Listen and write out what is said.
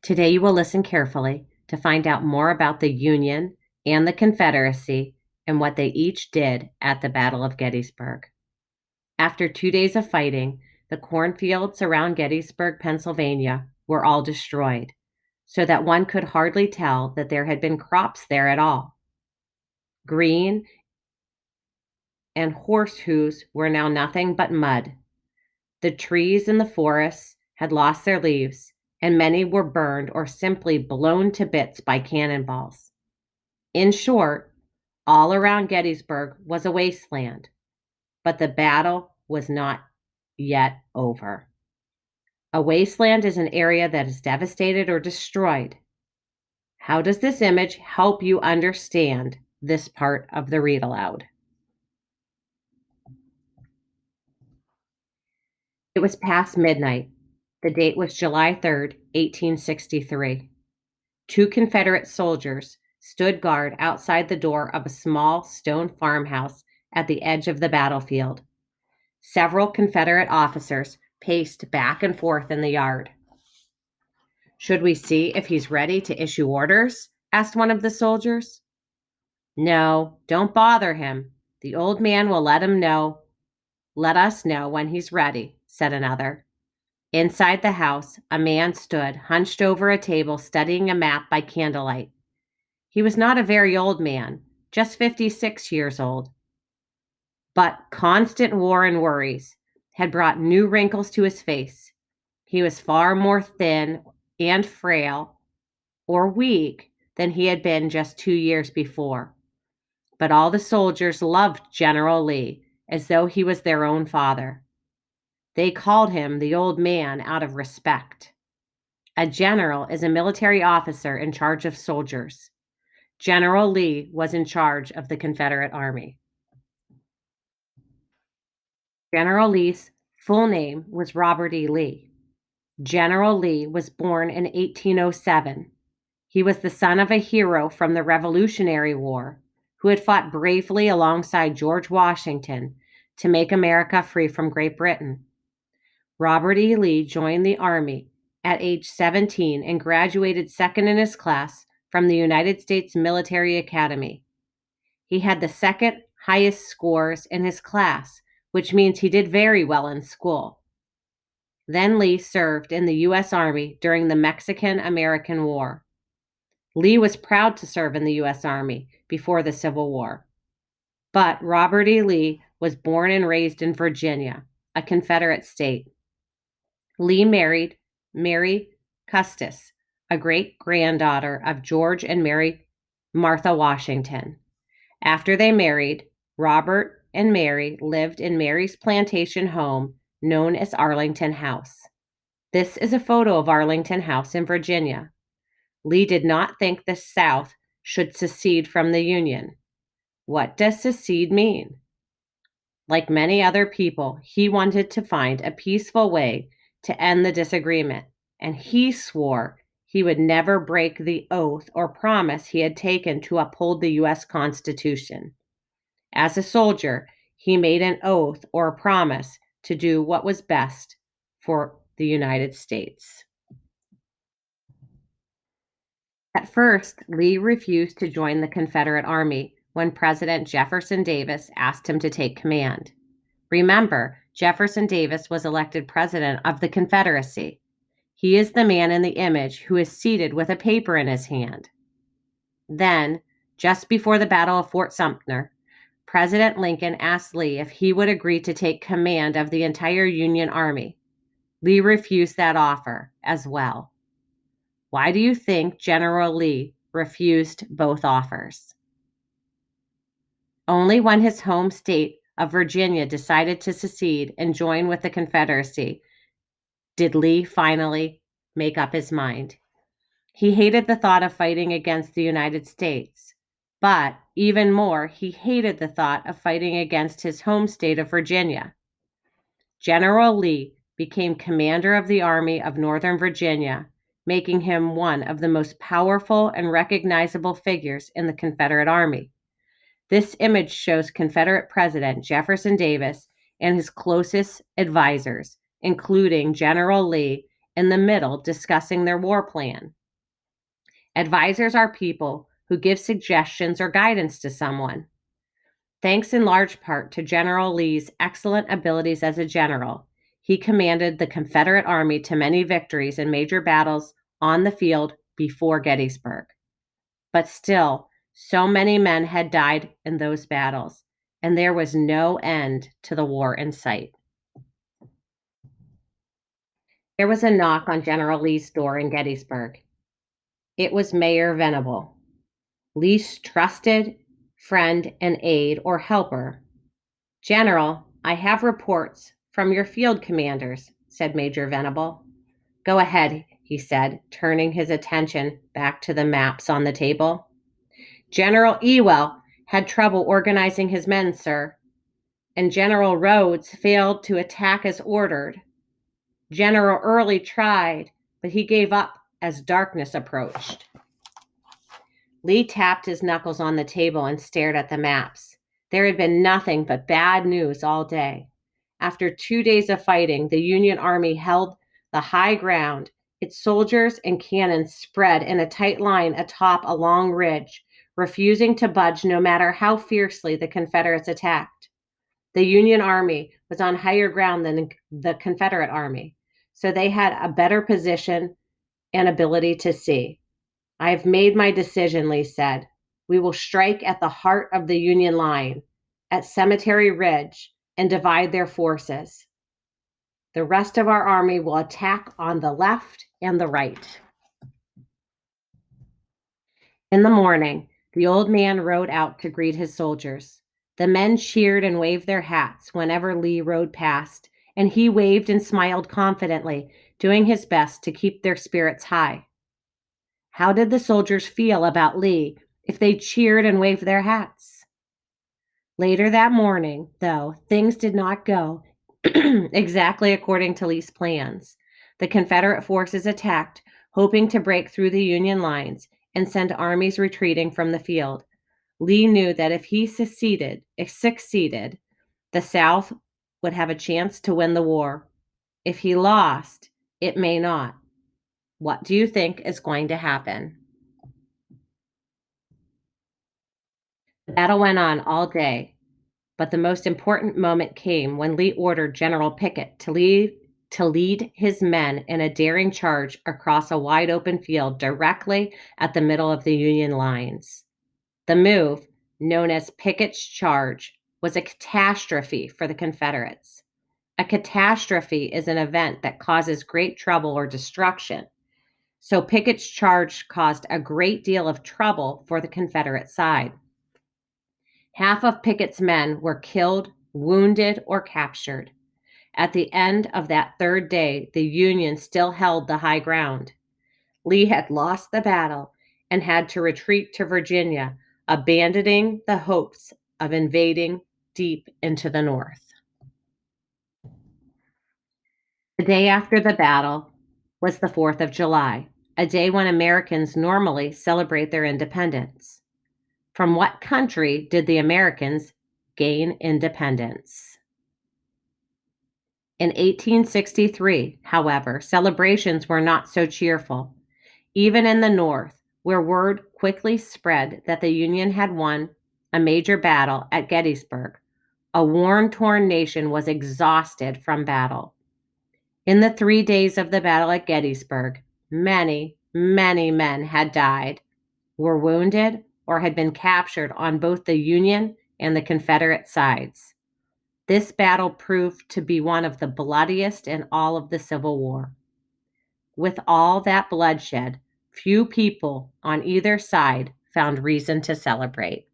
Today you will listen carefully to find out more about the Union and the Confederacy and what they each did at the Battle of Gettysburg. After 2 days of fighting, the cornfields around Gettysburg, Pennsylvania were all destroyed, so that one could hardly tell that there had been crops there at all. Green and horse hooves were now nothing but mud. The trees in the forests had lost their leaves, and many were burned or simply blown to bits by cannonballs. In short, all around Gettysburg was a wasteland, but the battle was not yet over. A wasteland is an area that is devastated or destroyed. How does this image help you understand this part of the read aloud? It was past midnight. The date was July 3rd, 1863. Two Confederate soldiers stood guard outside the door of a small stone farmhouse at the edge of the battlefield. Several Confederate officers paced back and forth in the yard. "Should we see if he's ready to issue orders?" asked one of the soldiers. "No, don't bother him. The old man will let us know when he's ready," said another. Inside the house, a man stood hunched over a table studying a map by candlelight. He was not a very old man, just 56 years old. But constant war and worries had brought new wrinkles to his face. He was far more thin and frail or weak than he had been just 2 years before. But all the soldiers loved General Lee as though he was their own father. They called him the old man out of respect. A general is a military officer in charge of soldiers. General Lee was in charge of the Confederate Army. General Lee's full name was Robert E. Lee. General Lee was born in 1807. He was the son of a hero from the Revolutionary War who had fought bravely alongside George Washington to make America free from Great Britain. Robert E. Lee joined the Army at age 17 and graduated second in his class from the United States Military Academy. He had the second highest scores in his class, which means he did very well in school. Then Lee served in the U.S. Army during the Mexican-American War. Lee was proud to serve in the U.S. Army before the Civil War. But Robert E. Lee was born and raised in Virginia, a Confederate state. Lee married Mary Custis, a great-granddaughter of George and Mary Martha Washington. After they married, Robert and Mary lived in Mary's plantation home known as Arlington House. This is a photo of Arlington House in Virginia. Lee did not think the South should secede from the Union. What does secede mean? Like many other people, he wanted to find a peaceful way to end the disagreement, and he swore he would never break the oath or promise he had taken to uphold the U.S. Constitution. As a soldier, he made an oath or a promise to do what was best for the United States. At first, Lee refused to join the Confederate Army when President Jefferson Davis asked him to take command. Remember, Jefferson Davis was elected president of the Confederacy. He is the man in the image who is seated with a paper in his hand. Then, just before the Battle of Fort Sumter, President Lincoln asked Lee if he would agree to take command of the entire Union Army. Lee refused that offer as well. Why do you think General Lee refused both offers? Only when his home state of Virginia decided to secede and join with the Confederacy did Lee finally make up his mind. He hated the thought of fighting against the United States, but even more, he hated the thought of fighting against his home state of Virginia. General Lee became commander of the Army of Northern Virginia, making him one of the most powerful and recognizable figures in the Confederate Army. This image shows Confederate President Jefferson Davis and his closest advisors, including General Lee in the middle discussing their war plan. Advisors are people who give suggestions or guidance to someone. Thanks in large part to General Lee's excellent abilities as a general, he commanded the Confederate Army to many victories and major battles on the field before Gettysburg. But still, so many men had died in those battles, and there was no end to the war in sight. There was a knock on General Lee's door in Gettysburg. It was Mayor Venable, Lee's trusted friend and aide or helper. "General, I have reports from your field commanders," said Major Venable. "Go ahead," he said, turning his attention back to the maps on the table. "General Ewell had trouble organizing his men, sir, and General Rhodes failed to attack as ordered. General Early tried, but he gave up as darkness approached." Lee tapped his knuckles on the table and stared at the maps. There had been nothing but bad news all day. After 2 days of fighting, the Union Army held the high ground. Its soldiers and cannons spread in a tight line atop a long ridge, refusing to budge no matter how fiercely the Confederates attacked. The Union Army was on higher ground than the Confederate Army, so they had a better position and ability to see. "I have made my decision," Lee said. "We will strike at the heart of the Union line, at Cemetery Ridge, and divide their forces. The rest of our army will attack on the left and the right." In the morning, the old man rode out to greet his soldiers. The men cheered and waved their hats whenever Lee rode past, and he waved and smiled confidently, doing his best to keep their spirits high. How did the soldiers feel about Lee if they cheered and waved their hats? Later that morning, though, things did not go exactly according to Lee's plans. The Confederate forces attacked, hoping to break through the Union lines and send armies retreating from the field. Lee knew that if he succeeded, the South would have a chance to win the war. If he lost, it may not. What do you think is going to happen? The battle went on all day, but the most important moment came when Lee ordered General Pickett to lead his men in a daring charge across a wide open field directly at the middle of the Union lines. The move, known as Pickett's Charge, was a catastrophe for the Confederates. A catastrophe is an event that causes great trouble or destruction. So Pickett's Charge caused a great deal of trouble for the Confederate side. Half of Pickett's men were killed, wounded, or captured. At the end of that third day, the Union still held the high ground. Lee had lost the battle and had to retreat to Virginia, abandoning the hopes of invading deep into the North. The day after the battle was the 4th of July, a day when Americans normally celebrate their independence. From what country did the Americans gain independence? In 1863, however, celebrations were not so cheerful. Even in the North, where word quickly spread that the Union had won a major battle at Gettysburg, a worn-torn nation was exhausted from battle. In the 3 days of the battle at Gettysburg, many, many men had died, were wounded, or had been captured on both the Union and the Confederate sides. This battle proved to be one of the bloodiest in all of the Civil War. With all that bloodshed, few people on either side found reason to celebrate.